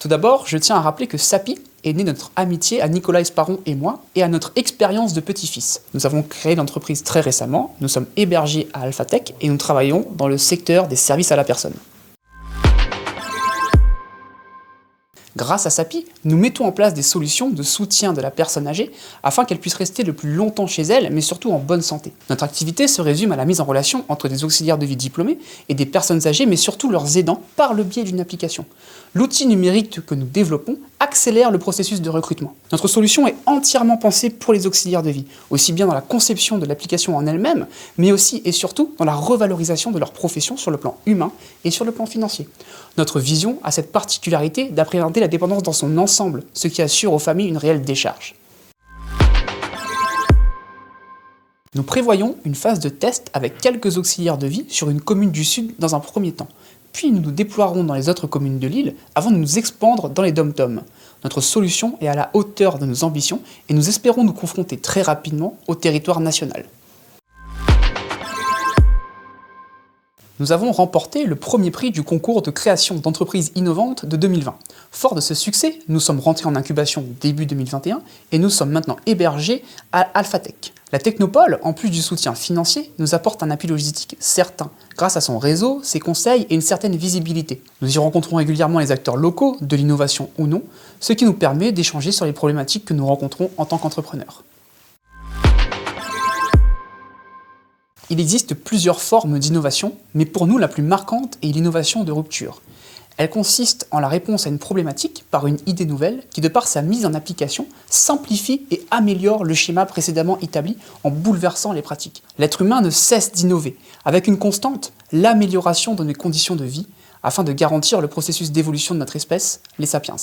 Tout d'abord, je tiens à rappeler que SAPI est né de notre amitié à Nicolas Esparon et moi, et à notre expérience de petit-fils. Nous avons créé l'entreprise très récemment, nous sommes hébergés à Alphatech et nous travaillons dans le secteur des services à la personne. Grâce à SAPI, nous mettons en place des solutions de soutien de la personne âgée afin qu'elle puisse rester le plus longtemps chez elle, mais surtout en bonne santé. Notre activité se résume à la mise en relation entre des auxiliaires de vie diplômés et des personnes âgées, mais surtout leurs aidants, par le biais d'une application. L'outil numérique que nous développons accélère le processus de recrutement. Notre solution est entièrement pensée pour les auxiliaires de vie, aussi bien dans la conception de l'application en elle-même, mais aussi et surtout dans la revalorisation de leur profession sur le plan humain et sur le plan financier. Notre vision a cette particularité d'appréhender la dépendance dans son ensemble, ce qui assure aux familles une réelle décharge. Nous prévoyons une phase de test avec quelques auxiliaires de vie sur une commune du Sud dans un premier temps. Puis nous nous déploierons dans les autres communes de l'île avant de nous expandre dans les DOM-TOM. Notre solution est à la hauteur de nos ambitions et nous espérons nous confronter très rapidement au territoire national. Nous avons remporté le premier prix du concours de création d'entreprises innovantes de 2020. Fort de ce succès, nous sommes rentrés en incubation début 2021 et nous sommes maintenant hébergés à Alphatech. La Technopole, en plus du soutien financier, nous apporte un appui logistique certain, grâce à son réseau, ses conseils et une certaine visibilité. Nous y rencontrons régulièrement les acteurs locaux, de l'innovation ou non, ce qui nous permet d'échanger sur les problématiques que nous rencontrons en tant qu'entrepreneurs. Il existe plusieurs formes d'innovation, mais pour nous la plus marquante est l'innovation de rupture. Elle consiste en la réponse à une problématique par une idée nouvelle qui, de par sa mise en application, simplifie et améliore le schéma précédemment établi en bouleversant les pratiques. L'être humain ne cesse d'innover, avec une constante, l'amélioration de nos conditions de vie, afin de garantir le processus d'évolution de notre espèce, les sapiens.